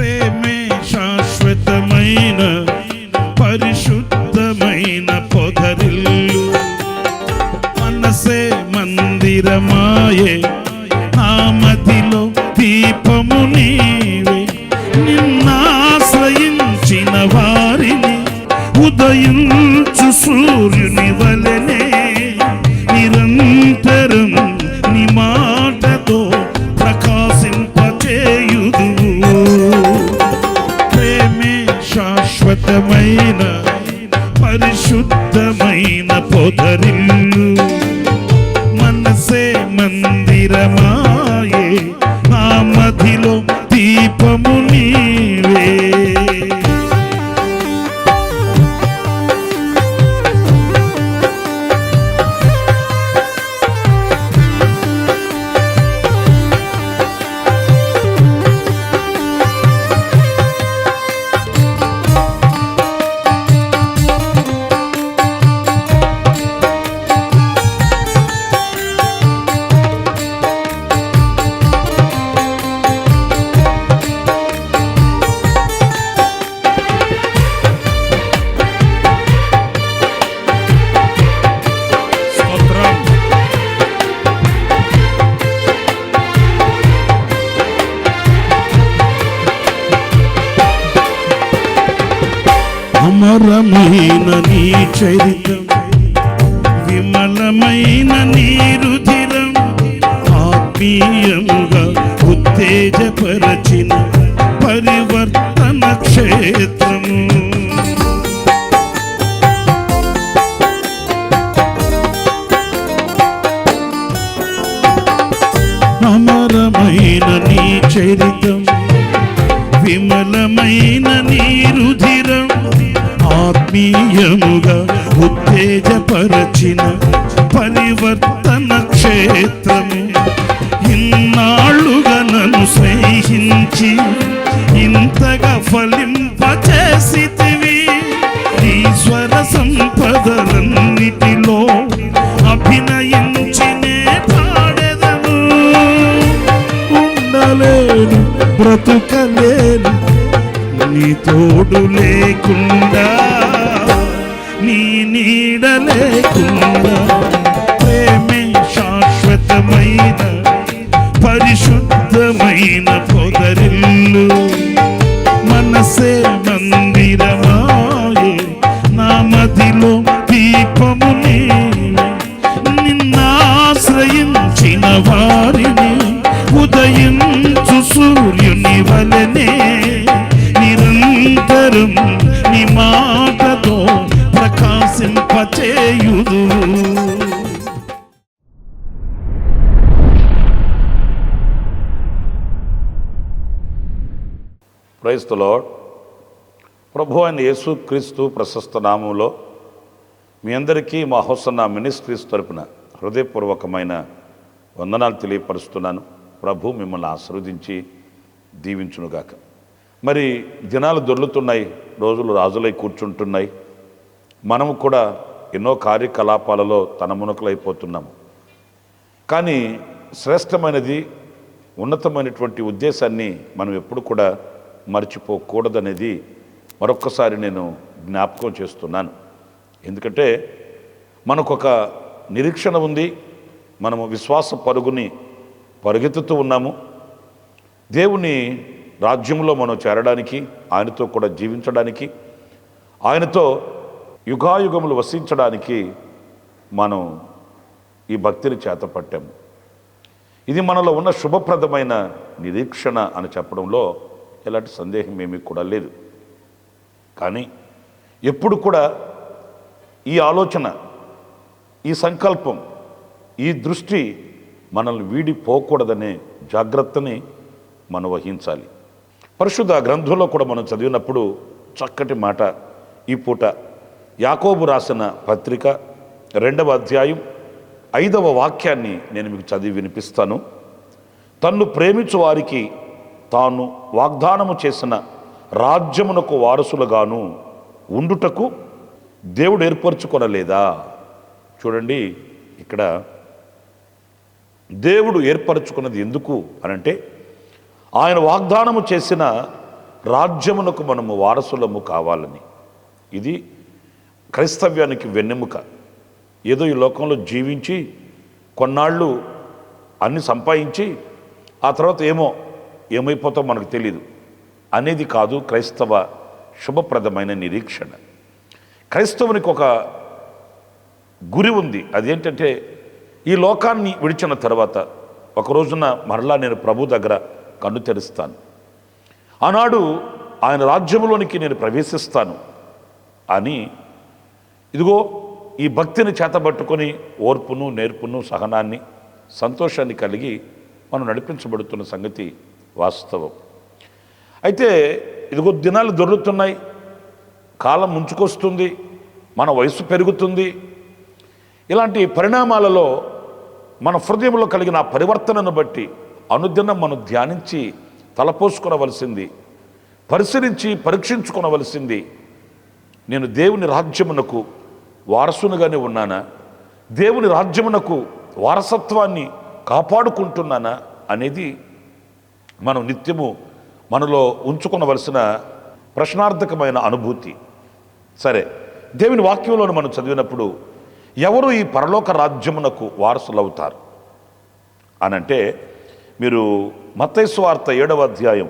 ప్రేమే శాశ్వతమైన పరిశుద్ధమైన పొదరిల్లు, మనసే మందిరమాయే, ఆ మదిలో దీపము నీవే. నిన్నాశ్రయించిన వారిని ఉదయించు సూర్యుని వలెనే నిరంతరం నీ మాటతో ప్రకాశింపచేయుదువు. ప్రేమే శాశ్వతమైన పరిశుద్ధమైన పొదరిల్లు, మనసే మందిరమాయే, ఆ మదిలో దీపము నీవే. అమరమైన నీ చరితం, విమలమైన నీ రుధిరం, ఆత్మీయంగా ఉత్తేజపరచిన పరివర్తన క్షేత్రము. అమరమైన నీ చరితం, విమలమైన నీ రుధిరం, ఆత్మీయముగా ఉత్తేజపరచిన పరివర్తన క్షేత్రము. ఇన్నాళ్ళుగా నన్ను స్నేహించి ఇంతగా ఫలింపచేసితివి. ఈశ్వర సంపదలన్నిటిలో అభినయించినే పాడెదను. ఉండలేను, బ్రతుకలేను నీ తోడు లేకుండా, నీ నీడ లేకుండా. ప్రేమే శాశ్వతమైన పరిశుద్ధమైన పొదరిల్లు, మనసే మందిరమాయే, నా మదిలో దీపము నీవే. నిన్నాశ్రయించిన వారిని ఉదయించు సూర్యుని వలెనే నిరంతరం నీ మాటతో ప్రకాశింపచేయుదు. Praise the Lord. ప్రభు అయిన యేసుక్రీస్తు ప్రశస్త నామంలో మీ అందరికీ మా హోసన్న మినిస్ట్రీస్ తరపున హృదయపూర్వకమైన వందనాలు తెలియపరుస్తున్నాను. ప్రభు మిమ్మల్ని ఆశీర్వదించి దీవించునుగాక. మరి దినాలు దొర్లుతున్నాయి, రోజులు రాజులై కూర్చుంటున్నాయి. మనము కూడా ఎన్నో కార్యకలాపాలలో తనమునకలైపోతున్నాము. కానీ శ్రేష్టమైనది, ఉన్నతమైనటువంటి ఉద్దేశాన్ని మనం ఎప్పుడు కూడా మర్చిపోకూడదనేది మరొక్కసారి నేను జ్ఞాపకం చేస్తున్నాను. ఎందుకంటే మనకొక నిరీక్షణ ఉంది, మనము విశ్వాస పరుగుని పరుగెత్తుతూ ఉన్నాము. దేవుని రాజ్యంలో మనం చేరడానికి, ఆయనతో కూడా జీవించడానికి, ఆయనతో యుగాయుగములు వసించడానికి మనం ఈ భక్తిని చేతపట్టాము. ఇది మనలో ఉన్న శుభప్రదమైన నిరీక్షణ అని చెప్పడంలో ఎలాంటి సందేహం ఏమీ కూడా లేదు. కానీ ఎప్పుడు కూడా ఈ ఆలోచన, ఈ సంకల్పం, ఈ దృష్టి మనల్ని వీడిపోకూడదనే జాగ్రత్తని మనం వహించాలి. పరిశుద్ధ గ్రంథంలో కూడా మనం చదివినప్పుడు చక్కటి మాట ఈ పూట యాకోబు రాసిన పత్రిక 2వ అధ్యాయం 5వ వాక్యాన్ని నేను మీకు చదివి వినిపిస్తాను. తన్ను ప్రేమించు వారికి తాను వాగ్దానము చేసిన రాజ్యమునకు వారసులుగాను ఉండుటకు దేవుడు ఏర్పరచుకొనలేదా? చూడండి, ఇక్కడ దేవుడు ఏర్పరచుకున్నది ఎందుకు అనంటే, ఆయన వాగ్దానము చేసిన రాజ్యమునకు మనము వారసులము కావాలని. ఇది క్రైస్తవ్యానికి వెన్నెముక. ఏదో ఈ లోకంలో జీవించి కొన్నాళ్ళు అన్ని సంపాదించి ఆ తర్వాత ఏమైపోతాం మనకు తెలియదు అనేది కాదు క్రైస్తవ శుభప్రదమైన నిరీక్షణ. క్రైస్తవునికి ఒక గురి ఉంది. అదేంటంటే ఈ లోకాన్ని విడిచిన తర్వాత ఒక రోజున మరలా నేను ప్రభు దగ్గర కన్ను తెరుస్తాను, ఆనాడు ఆయన రాజ్యంలోనికి నేను ప్రవేశిస్తాను అని ఇదిగో ఈ భక్తిని చేతబట్టుకొని ఓర్పును, నేర్పును, సహనాన్ని, సంతోషాన్ని కలిగి మనం నడిపించబడుతున్న సంగతి వాస్తవం. అయితే ఇదిగో దినాలు దొరుకుతున్నాయి, కాలం ముంచుకొస్తుంది, మన వయసు పెరుగుతుంది. ఇలాంటి పరిణామాలలో మన హృదయంలో కలిగిన ఆ పరివర్తనను బట్టి అనుదినం మనం ధ్యానించి తలపోసుకొనవలసింది, పరిశీలించి పరీక్షించుకొనవలసింది. నేను దేవుని రాజ్యమునకు వారసునిగానే ఉన్నానా, దేవుని రాజ్యమునకు వారసత్వాన్ని కాపాడుకుంటున్నానా అనేది మనం నిత్యము మనలో ఉంచుకొనవలసిన ప్రశ్నార్థకమైన అనుభూతి. సరే, దేవుని వాక్యంలో మనం చదివినప్పుడు ఎవరు ఈ పరలోక రాజ్యమునకు వారసులవుతారు అనంటే, మీరు మత్తయి సువార్త 7వ అధ్యాయం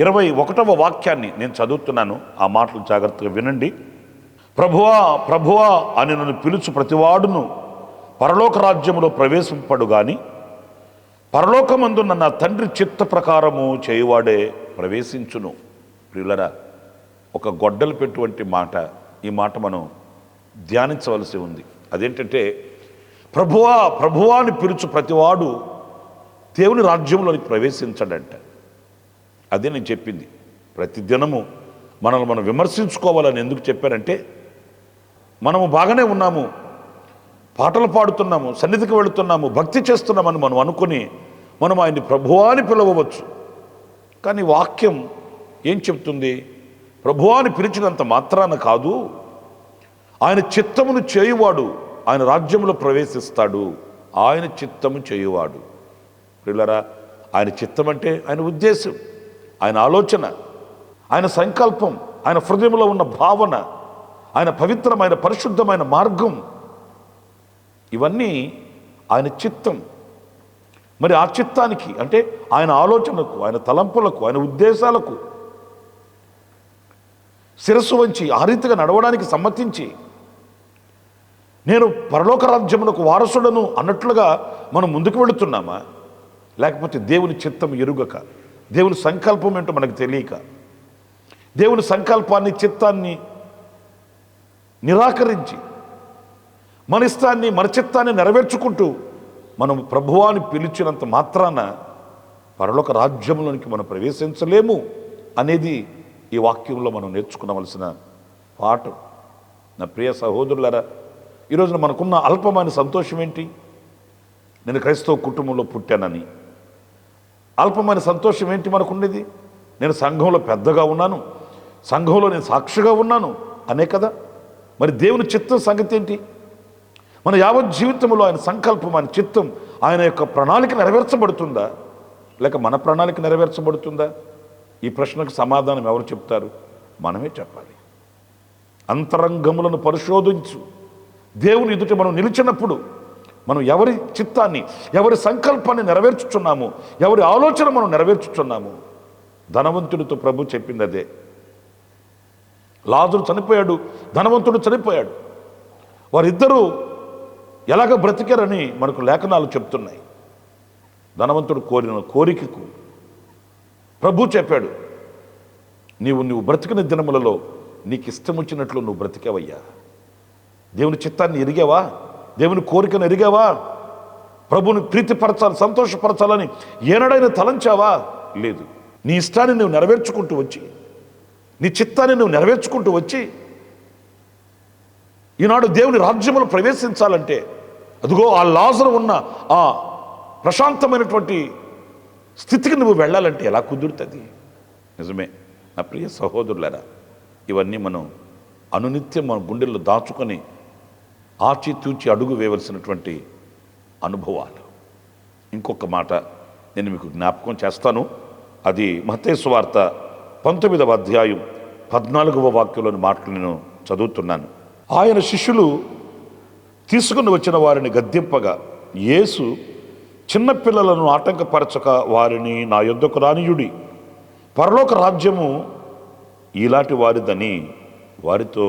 21వ వాక్యాన్ని నేను చదువుతున్నాను. ఆ మాటలు జాగ్రత్తగా వినండి. ప్రభువా ప్రభువా అని నన్ను పిలుచు ప్రతివాడును పరలోక రాజ్యములో ప్రవేశింపడు గాని పరలోకమందున్న నా తండ్రి చిత్త ప్రకారము చేయువాడే ప్రవేశించును. ప్రియులరా, ఒక గొడ్డలు పెట్టువంటి మాట. ఈ మాట మనం ధ్యానించవలసి ఉంది. అదేంటంటే, ప్రభువా ప్రభువా అని పిలుచు ప్రతివాడు దేవుని రాజ్యంలోనికి ప్రవేశించడంట. అదే నేను చెప్పింది. ప్రతిదినము మనల్ని మనం విమర్శించుకోవాలని ఎందుకు చెప్పారంటే, మనము బాగానే ఉన్నాము, పాటలు పాడుతున్నాము, సన్నిధికి వెళుతున్నాము, భక్తి చేస్తున్నామని మనం అనుకుని మనం ఆయన్ని ప్రభువా అని పిలవవచ్చు. కానీ వాక్యం ఏం చెప్తుంది? ప్రభువా అని పిలిచినంత మాత్రాన కాదు, ఆయన చిత్తమును చేయువాడు ఆయన రాజ్యంలో ప్రవేశిస్తాడు. ఆయన చిత్తము చేయువాడు. ప్రియులారా, ఆయన చిత్తం అంటే ఆయన ఉద్దేశం, ఆయన ఆలోచన, ఆయన సంకల్పం, ఆయన హృదయంలో ఉన్న భావన, ఆయన పవిత్రమైన పరిశుద్ధమైన మార్గం, ఇవన్నీ ఆయన చిత్తం. మరి ఆ చిత్తానికి అంటే ఆయన ఆలోచనకు, ఆయన తలంపులకు, ఆయన ఉద్దేశాలకు శిరస్సు వంచి ఆ రీతిగా నడవడానికి సమ్మతించి నేను పరలోక రాజ్యమునకు వారసుడను అన్నట్లుగా మనం ముందుకు వెళుతున్నామా? లేకపోతే దేవుని చిత్తం ఎరుగక, దేవుని సంకల్పం ఏంటో మనకు తెలియక, దేవుని సంకల్పాన్ని, చిత్తాన్ని నిరాకరించి మన ఇష్టాన్ని, మన చిత్తాన్ని నెరవేర్చుకుంటూ మనం ప్రభువాని పిలిచినంత మాత్రాన పరలోక రాజ్యంలోనికి మనం ప్రవేశించలేము అనేది ఈ వాక్యంలో మనం నేర్చుకునవలసిన పాఠం. నా ప్రియ సహోదరులారా, ఈరోజున మనకున్న అల్పమైన సంతోషం ఏంటి? నేను క్రైస్తవ కుటుంబంలో పుట్టానని. అల్పమైన సంతోషం ఏంటి మనకున్నది? నేను సంఘంలో పెద్దగా ఉన్నాను, సంఘంలో నేను సాక్షిగా ఉన్నాను అనే కదా. మరి దేవుని చిత్తం సంగతి ఏంటి? మన యావత్ జీవితంలో ఆయన సంకల్పం, ఆయన చిత్తం, ఆయన యొక్క ప్రణాళిక నెరవేర్చబడుతుందా, లేక మన ప్రణాళిక నెరవేర్చబడుతుందా? ఈ ప్రశ్నకు సమాధానం ఎవరు చెప్తారు? మనమే చెప్పాలి. అంతరంగములను పరిశోధించు. దేవుని ఎదుట మనం నిలిచినప్పుడు మనం ఎవరి చిత్తాన్ని, ఎవరి సంకల్పాన్ని నెరవేర్చుచున్నాము, ఎవరి ఆలోచన మనం నెరవేర్చుచున్నాము. ధనవంతుడితో ప్రభు చెప్పింది అదే. లాజరు చనిపోయాడు, ధనవంతుడు చనిపోయాడు. వారిద్దరూ ఎలాగ బ్రతికారని మనకు లేఖనాలు చెప్తున్నాయి. ధనవంతుడు కోరిన కోరికకు ప్రభు చెప్పాడు, నువ్వు బ్రతికిన దినములలో నీకు ఇష్టం వచ్చినట్లు నువ్వు బ్రతికావయ్యా. దేవుని చిత్తాన్ని ఎరిగావా? దేవుని కోరికను ఎరిగావా? ప్రభుని ప్రీతిపరచాలి, సంతోషపరచాలని ఏనాడైనా తలంచావా? లేదు. నీ ఇష్టాన్ని నువ్వు నెరవేర్చుకుంటూ వచ్చి, నీ చిత్తాన్ని నువ్వు నెరవేర్చుకుంటూ వచ్చి ఈనాడు దేవుని రాజ్యములో ప్రవేశించాలంటే, అదిగో ఆ లాజరు ఉన్న ఆ ప్రశాంతమైనటువంటి స్థితికి నువ్వు వెళ్ళాలంటే ఎలా కుదురుతుంది? నిజమే నా ప్రియ సహోదరులారా, ఇవన్నీ మనం అనునిత్యం మన గుండెల్లో దాచుకొని ఆచితూచి అడుగు వేయవలసినటువంటి అనుభవాలు. ఇంకొక మాట నేను మీకు జ్ఞాపకం చేస్తాను. అది మత్తయి సువార్త 19వ అధ్యాయం 14వ వాక్యంలోని మాటలు నేను చదువుతున్నాను. ఆయన శిష్యులు తీసుకుని వచ్చిన వారిని గద్దింపగా యేసు, చిన్నపిల్లలను ఆటంకపరచక వారిని నా యొద్దకు రానియుడి, పరలోక రాజ్యము ఇలాంటి వారిదని వారితో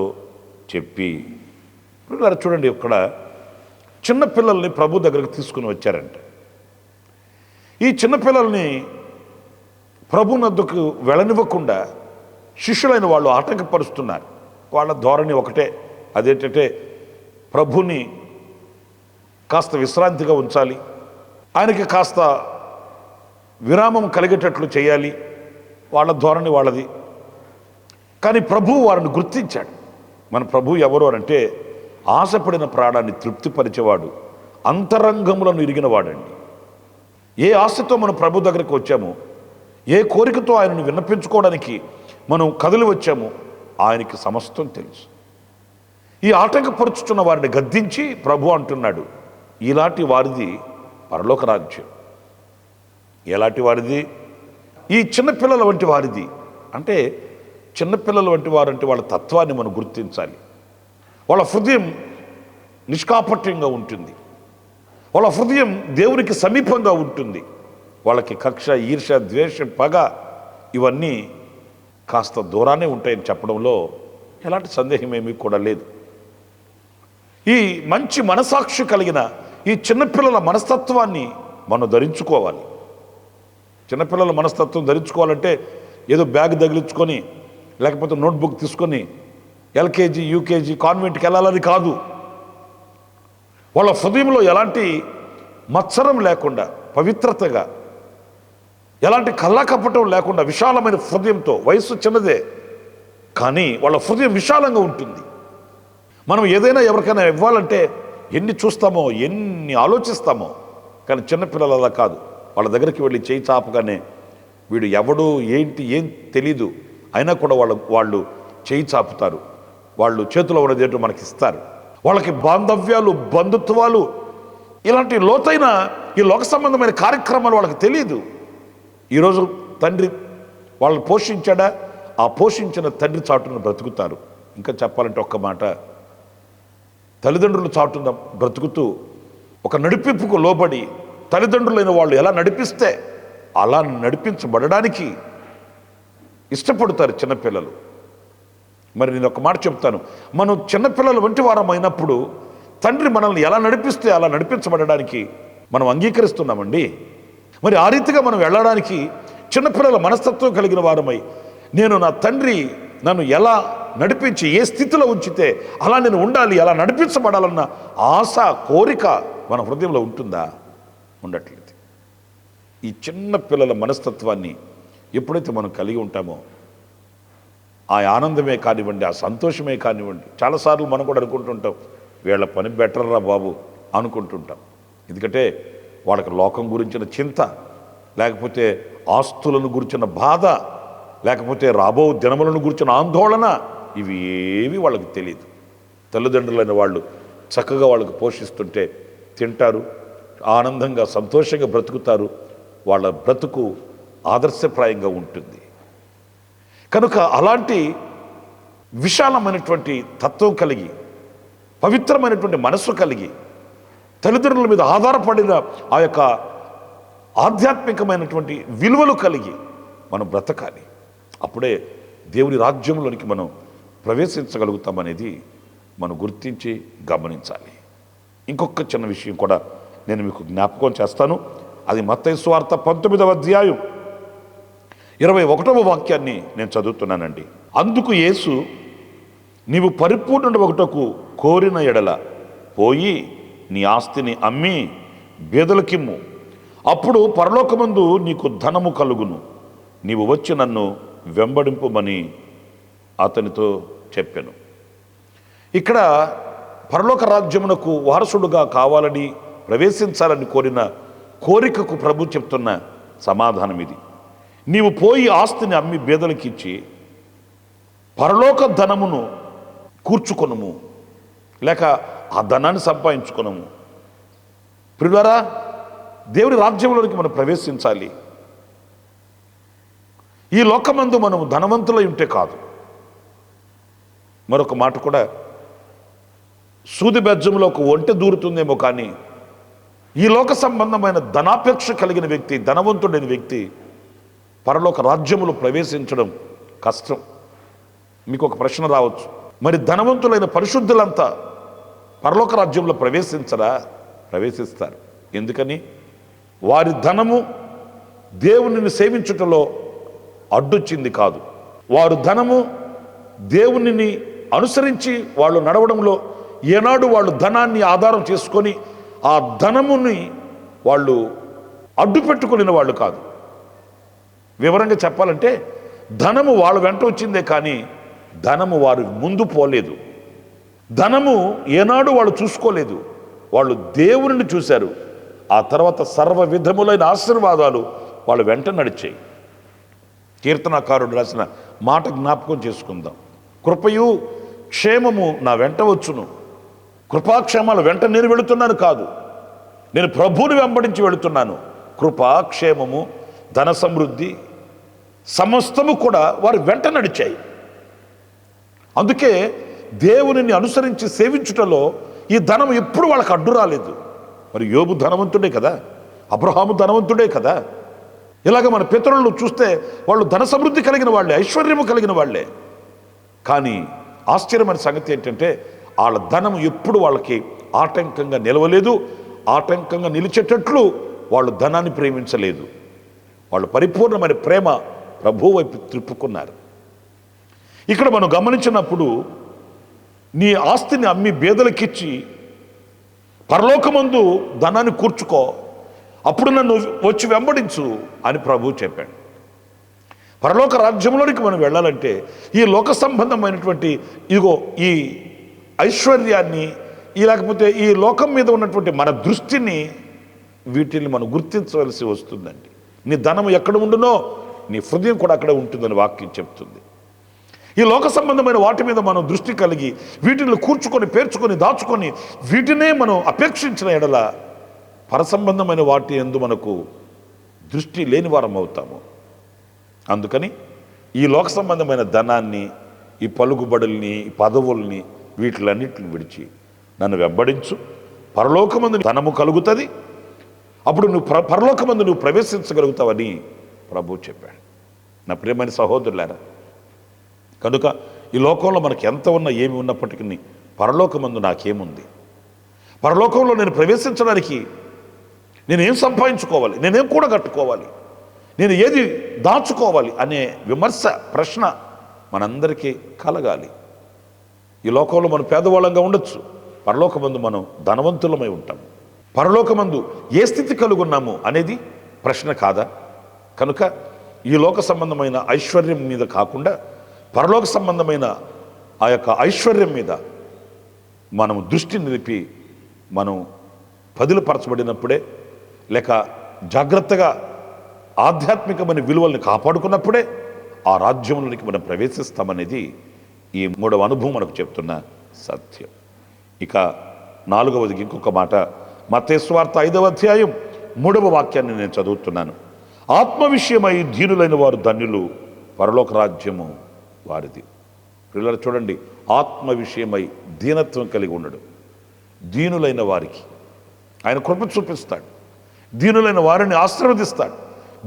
చెప్పి. చూడండి, ఇక్కడ చిన్నపిల్లల్ని ప్రభు దగ్గరికి తీసుకుని వచ్చారంట. ఈ చిన్నపిల్లల్ని ప్రభు నద్దకు వెళ్ళనివ్వకుండా శిష్యులైన వాళ్ళు ఆటంకపరుస్తున్నారు. వాళ్ళ ధోరణి ఒకటే, అదేంటంటే ప్రభుని కాస్త విశ్రాంతిగా ఉంచాలి, ఆయనకి కాస్త విరామం కలిగేటట్లు చేయాలి. వాళ్ళ ధోరణి వాళ్ళది. కానీ ప్రభు వారిని గుర్తించాడు. మన ప్రభు ఎవరు అనంటే ఆశపడిన ప్రాణాన్ని తృప్తిపరిచేవాడు, అంతరంగములను ఇరిగినవాడండి. ఏ ఆశతో మనం ప్రభు దగ్గరికి వచ్చామో, ఏ కోరికతో ఆయనను విన్నపించుకోవడానికి మనం కదిలి వచ్చామో ఆయనకి సమస్తం తెలుసు. ఈ ఆటంకపరుచుతున్న వారిని గద్దించి ప్రభు అంటున్నాడు, ఇలాంటి వారిది పరలోక రాజ్యం. ఎలాంటి వారిది? ఈ చిన్నపిల్లల వంటి వారిది. అంటే చిన్నపిల్లల వంటి వారంటే వాళ్ళ తత్వాన్ని మనం గుర్తించాలి. వాళ్ళ హృదయం నిష్కాపట్యంగా ఉంటుంది. వాళ్ళ హృదయం దేవునికి సమీపంగా ఉంటుంది. వాళ్ళకి కక్ష, ఈర్ష, ద్వేషం, పగ ఇవన్నీ కాస్త దూరానే ఉంటాయని చెప్పడంలో ఎలాంటి సందేహం ఏమీ కూడా లేదు. ఈ మంచి మనసాక్షి కలిగిన ఈ చిన్నపిల్లల మనస్తత్వాన్ని మనం ధరించుకోవాలి. చిన్నపిల్లల మనస్తత్వం ధరించుకోవాలంటే ఏదో బ్యాగ్ తగిలించుకొని లేకపోతే నోట్బుక్ తీసుకొని ఎల్కేజీ, యూకేజీ, కాన్వెంట్కి వెళ్ళాలని కాదు. వాళ్ళ హృదయంలో ఎలాంటి మత్సరం లేకుండా, పవిత్రతగా, ఎలాంటి కల్లాకపటం లేకుండా విశాలమైన హృదయంతో, వయసు చిన్నదే కానీ వాళ్ళ హృదయం విశాలంగా ఉంటుంది. మనం ఏదైనా ఎవరికైనా ఇవ్వాలంటే ఎన్ని చూస్తామో, ఎన్ని ఆలోచిస్తామో. కానీ చిన్నపిల్లలు అలా కాదు. వాళ్ళ దగ్గరికి వెళ్ళి చేయి చాపగానే వీడు ఎవడు ఏంటి ఏం తెలీదు అయినా కూడా వాళ్ళు చేయి చాపుతారు. వాళ్ళు చేతిలో ఉన్నది ఏంటో మనకి ఇస్తారు. వాళ్ళకి బాంధవ్యాలు, బంధుత్వాలు, ఇలాంటి లోతైన ఈ లోక సంబంధమైన కార్యక్రమాలు వాళ్ళకి తెలియదు. ఈరోజు తండ్రి వాళ్ళని పోషించాడా, ఆ పోషించిన తండ్రి చాటును బ్రతుకుతారు. ఇంకా చెప్పాలంటే ఒక్క మాట, తల్లిదండ్రులు చాటున బ్రతుకుతూ ఒక నడిపింపుకు లోబడి తల్లిదండ్రులైన వాళ్ళు ఎలా నడిపిస్తే అలా నడిపించబడడానికి ఇష్టపడతారు చిన్నపిల్లలు. మరి నేను ఒక మాట చెప్తాను, మనం చిన్నపిల్లల వంటి వారం అయినప్పుడు తండ్రి మనల్ని ఎలా నడిపిస్తే అలా నడిపించబడడానికి మనం అంగీకరిస్తున్నామండి. మరి ఆ రీతిగా మనం వెళ్ళడానికి చిన్నపిల్లల మనస్తత్వం కలిగిన వారమై, నేను నా తండ్రి నన్ను ఎలా నడిపించి ఏ స్థితిలో ఉంచితే అలా నేను ఉండాలి, అలా నడిపించబడాలన్న ఆశ, కోరిక మన హృదయంలో ఉంటుందా? ఉండట్లేదు. ఈ చిన్న పిల్లల మనస్తత్వాన్ని ఎప్పుడైతే మనం కలిగి ఉంటామో ఆ ఆనందమే కానివ్వండి, ఆ సంతోషమే కానివ్వండి, చాలాసార్లు మనం కూడా అనుకుంటుంటాం, వీళ్ళ పని బెటర్ రా బాబు అనుకుంటుంటాం. ఎందుకంటే వాళ్ళకి లోకం గురించిన చింత, లేకపోతే ఆస్తులను గురించిన బాధ, లేకపోతే రాబో దినములను గురించిన ఆందోళన, ఇవి ఏవి వాళ్ళకి తెలియదు. తల్లిదండ్రులైన వాళ్ళు చక్కగా వాళ్ళకి పోషిస్తుంటే తింటారు, ఆనందంగా సంతోషంగా బ్రతుకుతారు. వాళ్ళ బ్రతుకు ఆదర్శప్రాయంగా ఉంటుంది. కనుక అలాంటి విశాలమైనటువంటి తత్వం కలిగి, పవిత్రమైనటువంటి మనస్సు కలిగి, తల్లిదండ్రుల మీద ఆధారపడిన ఆ యొక్క ఆధ్యాత్మికమైనటువంటి విలువలు కలిగి మనం బ్రతకాలి. అప్పుడే దేవుని రాజ్యంలోనికి మనం ప్రవేశించగలుగుతామనేది మనం గుర్తించి గమనించాలి. ఇంకొక చిన్న విషయం కూడా నేను మీకు జ్ఞాపకం చేస్తాను. అది మత్తయి సువార్త 19వ అధ్యాయం 21వ వాక్యాన్ని నేను చదువుతున్నానండి. అందుకు యేసు, నీవు పరిపూర్ణుడొకటకు కోరిన ఎడల పోయి నీ ఆస్తిని అమ్మి బీదలకిమ్ము, అప్పుడు పరలోకమందు నీకు ధనము కలుగును, నీవు వచ్చి నన్ను వెంబడింపుమని అతనితో చెప్పాను. ఇక్కడ పరలోక రాజ్యమునకు వారసుడుగా కావాలని, ప్రవేశించాలని కోరిన కోరికకు ప్రభు చెప్తున్న సమాధానం ఇది. నీవు పోయి ఆస్తిని అమ్మి బీదలకిచ్చి పరలోక ధనమును కూర్చుకొనుము, లేక ఆ ధనాన్ని సంపాదించుకొనుము. ప్రియులారా, దేవుని రాజ్యంలోనికి మనం ప్రవేశించాలి. ఈ లోకమందు మనము ధనవంతులై ఉంటే కాదు. మరొక మాట కూడా, సూది బెజ్జంలో ఒక ఒంటె దూరుతుందేమో కానీ ఈ లోక సంబంధమైన ధనాపేక్ష కలిగిన వ్యక్తి, ధనవంతుడైన వ్యక్తి పరలోక రాజ్యములు ప్రవేశించడం కష్టం. మీకు ఒక ప్రశ్న రావచ్చు, మరి ధనవంతులైన పరిశుద్ధులంతా పరలోక రాజ్యంలో ప్రవేశించరా? ప్రవేశిస్తారు. ఎందుకని? వారి ధనము దేవునిని సేవించుటలో అడ్డొచ్చింది కాదు. వారు ధనము దేవునిని అనుసరించి వాళ్ళు నడవడంలో ఏనాడు వాళ్ళు ధనాన్ని ఆధారం చేసుకొని ఆ ధనముని వాళ్ళు అడ్డు పెట్టుకుని వాళ్ళు కాదు. వివరంగా చెప్పాలంటే ధనము వాళ్ళ వెంట వచ్చిందే కానీ ధనము వారు ముందు పోలేదు. ధనము ఏనాడు వాళ్ళు చూసుకోలేదు, వాళ్ళు దేవునిని చూశారు. ఆ తర్వాత సర్వ విధములైన ఆశీర్వాదాలు వాళ్ళు వెంట నడిచాయి. కీర్తనాకారుడు రాసిన మాట జ్ఞాపకం చేసుకుందాం. కృపయు క్షేమము నా వెంట వచ్చును. కృపాక్షేమాల వెంట నేను వెళుతున్నాను కాదు, నేను ప్రభువుని వెంబడించి వెళుతున్నాను. కృపా, క్షేమము, ధన సమృద్ధి సమస్తము కూడా వారి వెంట నడిచాయి. అందుకే దేవునిని అనుసరించి సేవించుటలో ఈ ధనం ఎప్పుడు వాళ్ళకి అడ్డు రాలేదు. మరి యోబు ధనవంతుడే కదా, అబ్రహాము ధనవంతుడే కదా. ఇలాగ మన పితరులను చూస్తే వాళ్ళు ధన సమృద్ధి కలిగిన వాళ్ళే, ఐశ్వర్యము కలిగిన వాళ్ళే. కానీ ఆశ్చర్యమైన సంగతి ఏంటంటే వాళ్ళ ధనం ఎప్పుడు వాళ్ళకి ఆటంకంగా నిలవలేదు. ఆటంకంగా నిలిచేటట్లు వాళ్ళు ధనాన్ని ప్రేమించలేదు. వాళ్ళు పరిపూర్ణమైన ప్రేమ ప్రభువు వైపు త్రిప్పుకున్నారు. ఇక్కడ మనం గమనించినప్పుడు నీ ఆస్తిని అమ్మి బేదలకిచ్చి పరలోకమందు ధనాన్ని కూర్చుకో, అప్పుడు నన్ను వచ్చి వెంబడించు అని ప్రభువు చెప్పాడు. పరలోక రాజ్యంలోనికి మనం వెళ్ళాలంటే ఈ లోక సంబంధమైనటువంటి ఇదిగో ఈ ఐశ్వర్యాన్ని, లేకపోతే ఈ లోకం మీద ఉన్నటువంటి మన దృష్టిని, వీటిని మనం గుర్తించవలసి వస్తుందండి. నీ ధనం ఎక్కడ ఉండునో నీ హృదయం కూడా అక్కడే ఉంటుందని వాక్యం చెప్తుంది. ఈ లోక సంబంధమైన వాటి మీద మనం దృష్టి కలిగి వీటిని కూర్చుకొని, పేర్చుకొని, దాచుకొని వీటినే మనం అపేక్షించిన ఎడల పరసంబంధమైన వాటి యందు మనకు దృష్టి లేని వారం అవుతాము. అందుకని ఈ లోక సంబంధమైన ధనాన్ని, ఈ పలుకుబడుల్ని, ఈ పదవుల్ని, వీటిలన్నిటిని విడిచి నన్ను వెంబడించు, పరలోకమందు ధనము కలుగుతుంది, అప్పుడు నువ్వు పరలోకమందు నువ్వు ప్రవేశించగలుగుతావని ప్రభువు చెప్పాడు. నా ప్రియమైన సహోదరులారా, కనుక ఈ లోకంలో మనకి ఎంత ఉన్నా ఏమి ఉన్నప్పటికీ పరలోకమందు నాకేముంది, పరలోకంలో నేను ప్రవేశించడానికి నేనేం సంపాదించుకోవాలి, నేనేం కూడగట్టుకోవాలి, నేను ఏది దాచుకోవాలి అనే విమర్శ, ప్రశ్న మనందరికీ కలగాలి. ఈ లోకంలో మనం పేదవాళ్ళంగా ఉండొచ్చు, పరలోకమందు మనం ధనవంతులమై ఉంటాం. పరలోకమందు ఏ స్థితి కలుగున్నాము అనేది ప్రశ్న కాదా? కనుక ఈ లోక సంబంధమైన ఐశ్వర్యం మీద కాకుండా పరలోక సంబంధమైన ఆ యొక్క ఐశ్వర్యం మీద మనం దృష్టి నిలిపి మనం పదిలపరచబడినప్పుడే, లేక జాగ్రత్తగా ఆధ్యాత్మికమైన విలువల్ని కాపాడుకున్నప్పుడే ఆ రాజ్యంలోనికి మనం ప్రవేశిస్తామనేది ఈ 3వ అనుభవం మనకు చెప్తున్న సత్యం. ఇక 4వది ఇంకొక మాట, మత్తయి సువార్త 5వ అధ్యాయం 3వ వాక్యాన్ని నేను చదువుతున్నాను. ఆత్మ విషయమై దీనులైన వారు ధన్యులు, పరలోక రాజ్యము వారిది. పిల్లలు చూడండి, ఆత్మ విషయమై దీనత్వం కలిగి ఉండడు. దీనులైన వారికి ఆయన కృప చూపిస్తాడు, దీనులైన వారిని ఆశీర్వదిస్తాడు,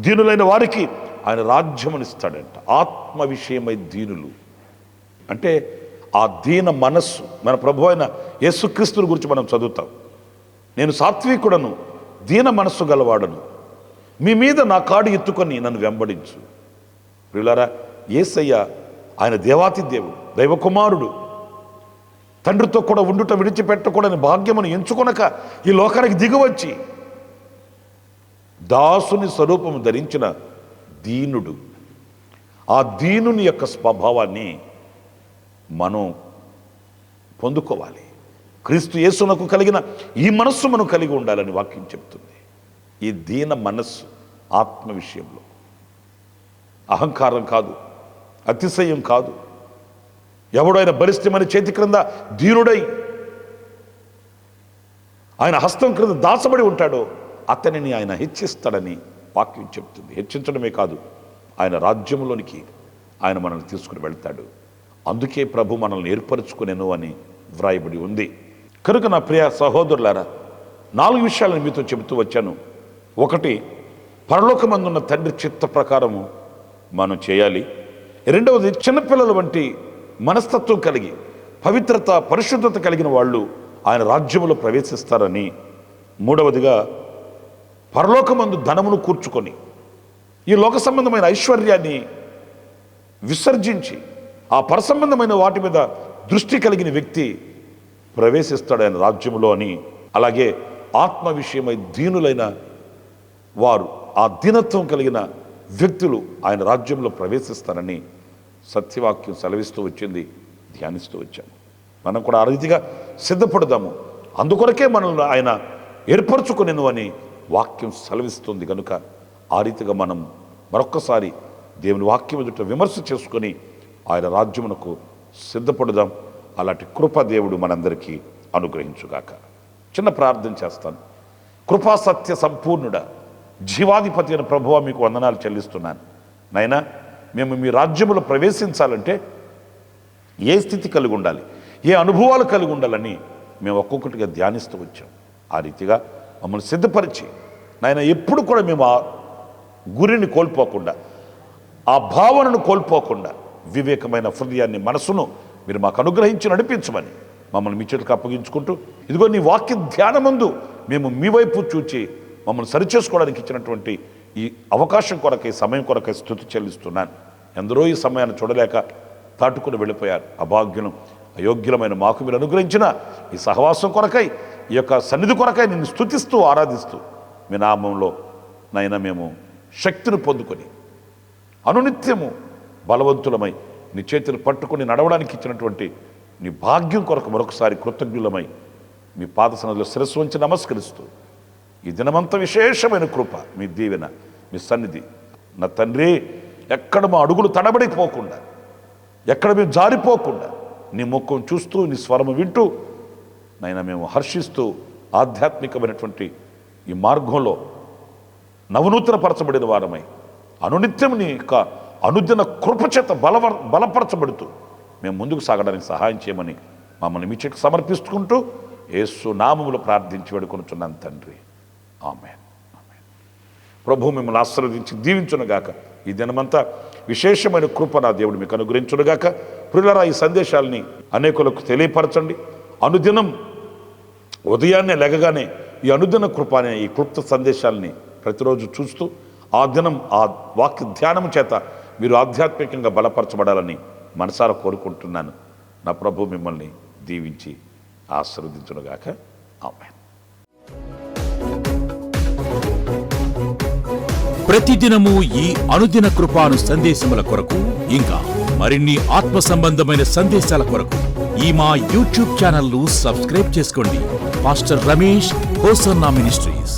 దీనులైన వారికి ఆయన రాజ్యమునిస్తాడంట. ఆత్మ విషయమై దీనులు అంటే ఆ దీన మనస్సు. మన ప్రభు అయిన యేసుక్రీస్తుని గురించి మనం చదువుతాం, నేను సాత్వికుడను, దీన మనస్సు గలవాడను, మీ మీద నా కాడు ఎత్తుకొని నన్ను వెంబడించు. ప్రియులారా, యేసయ్య ఆయన దేవాతి దేవుడు, దైవకుమారుడు, తండ్రితో కూడా ఉండుట విడిచిపెట్టకూడని భాగ్యమును ఎంచుకొనక ఈ లోకానికి దిగివచ్చి దాసుని స్వరూపము ధరించిన దీనుడు. ఆ దీనుని యొక్క స్వభావాన్ని మనం పొందుకోవాలి. క్రీస్తు యేసునకు కలిగిన ఈ మనస్సు మనం కలిగి ఉండాలని వాక్యం చెప్తుంది. ఈ దీన మనస్సు ఆత్మ విషయంలో అహంకారం కాదు, అతిశయం కాదు. ఎవడైనా బలిష్టమైన చేతి క్రింద దీనుడై ఆయన హస్తం క్రింద దాచబడి ఉంటాడో అతనిని ఆయన హెచ్చిస్తాడని వాక్యం చెప్తుంది. హెచ్చించడమే కాదు, ఆయన రాజ్యంలోనికి ఆయన మనల్ని తీసుకుని వెళ్తాడు. అందుకే ప్రభు మనల్ని ఏర్పరచుకునేను అని వ్రాయబడి ఉంది. కనుక నా ప్రియ సహోదరులారా, 4 విషయాలను మీతో చెబుతూ వచ్చాను. 1, పరలోకమందున్న తండ్రి చిత్త ప్రకారము మనం చేయాలి. 2వది, చిన్నపిల్లల వంటి మనస్తత్వం కలిగి పవిత్రత పరిశుద్ధత కలిగిన వాళ్ళు ఆయన రాజ్యములో ప్రవేశిస్తారని. 3వదిగా, పరలోకమందు ధనమును కూర్చుకొని ఈ లోక సంబంధమైన ఐశ్వర్యాన్ని విసర్జించి ఆ పరసంబంధమైన వాటి మీద దృష్టి కలిగిన వ్యక్తి ప్రవేశిస్తాడు ఆయన రాజ్యములో అని. అలాగే ఆత్మ విషయమై దీనులైన వారు, ఆ దీనత్వం కలిగిన వ్యక్తులు ఆయన రాజ్యంలో ప్రవేశిస్తారని సత్యవాక్యం సెలవిస్తూ వచ్చింది, ధ్యానిస్తూ వచ్చాము. మనం కూడా ఆ రీతిగా సిద్ధపడదాము. అందుకొరకే మనల్ని ఆయన ఏర్పరచుకునేను అని వాక్యం సెలవిస్తుంది. కనుక ఆ రీతిగా మనం మరొక్కసారి దేవుని వాక్యం ఎదుట విమర్శ చేసుకొని ఆయన రాజ్యమునకు సిద్ధపడదాం. అలాంటి కృప దేవుడు మనందరికీ అనుగ్రహించుగాక. చిన్న ప్రార్థన చేస్తాను. కృపా సత్య సంపూర్ణుడ, జీవాధిపతి అయిన ప్రభువా, మీకు వందనాలు చెల్లిస్తున్నాను. నాయనా, మేము మీ రాజ్యములో ప్రవేశించాలంటే ఏ స్థితి కలిగి ఉండాలి, ఏ అనుభవాలు కలిగి ఉండాలని మేము ఒక్కొక్కటిగా ధ్యానిస్తూ వచ్చాం. ఆ రీతిగా మమ్మల్ని సిద్ధపరిచి నాయన, ఎప్పుడు కూడా మేము ఆ గురిని కోల్పోకుండా, ఆ భావనను కోల్పోకుండా వివేకమైన హృదయాన్ని, మనసును మీరు మాకు అనుగ్రహించి నడిపించమని మమ్మల్ని మీ చేతులకు అప్పగించుకుంటూ, ఇదిగో నీ వాక్య ధ్యానమందు మేము మీ వైపు చూచి మమ్మల్ని సరిచేసుకోవడానికి ఇచ్చినటువంటి ఈ అవకాశం కొరకై, సమయం కొరకై స్తుతి చెల్లిస్తున్నాను. ఎందరో ఈ సమయాన్ని చూడలేక దాటుకుని వెళ్ళిపోయారు. అభాగ్యులం, అయోగ్యులమైన మాకు మీరు అనుగ్రహించిన ఈ సహవాసం కొరకై, ఈ యొక్క సన్నిధి కొరకై నిన్ను స్తుతిస్తూ ఆరాధిస్తూ మీ నామంలో నైనా మేము శక్తిని పొందుకొని అనునిత్యము బలవంతులమై నీ చేతులు పట్టుకుని నడవడానికి ఇచ్చినటువంటి నీ భాగ్యం కొరకు మరొకసారి కృతజ్ఞులమై మీ పాద సన్నిధిలో శిరస్సు వంచి నమస్కరిస్తూ, ఈ దినమంతా విశేషమైన కృప, మీ దీవెన, మీ సన్నిధి నా తండ్రి, ఎక్కడ మా అడుగులు తడబడిపోకుండా, ఎక్కడ మేము జారిపోకుండా నీ ముఖం చూస్తూ, నీ స్వరము వింటూ నైనా మేము హర్షిస్తూ ఆధ్యాత్మికమైనటువంటి ఈ మార్గంలో నవనూతనపరచబడిన వారమై అనునిత్యం నీ యొక్క అనుదిన కృపచేత బలపరచబడుతూ మేము ముందుకు సాగడానికి సహాయం చేయమని మమ్మల్ని మీ చేతికి సమర్పిస్తుంటూ యేసు నామములో ప్రార్థించి వేడుకొనుచున్నాను తండ్రి. ఆమేన్. ప్రభు మిమ్మల్ని ఆశీర్వదించి దీవించునుగాక. ఈ దినమంతా విశేషమైన కృప నా దేవుడు మీకు అనుగ్రహించునుగాక. ప్రియులారా, ఈ సందేశాలని అనేకులకు తెలియపరచండి. అనుదినం ఉదయాన్నే లెగగానే ఈ అనుదిన కృప అనే ఈ క్లుప్త సందేశాలని ప్రతిరోజు చూస్తూ ఆ దినం ఆ వాక్య ధ్యానం చేత మీరు ఆధ్యాత్మికంగా బలపరచబడాలని మనసారా కోరుకుంటున్నాను. నా ప్రభు మిమ్మల్ని దీవించి ఆశీర్వదించునుగాక. ఆమేన్. ప్రతిదినము ఈ అనుదిన కృపాను సందేశముల కొరకు, ఇంకా మరిన్ని ఆత్మ సంబంధమైన సందేశాల కొరకు ఈ మా యూట్యూబ్ ఛానల్ ను సబ్స్క్రైబ్ చేసుకోండి. Pastor Ramesh hosanna ministries.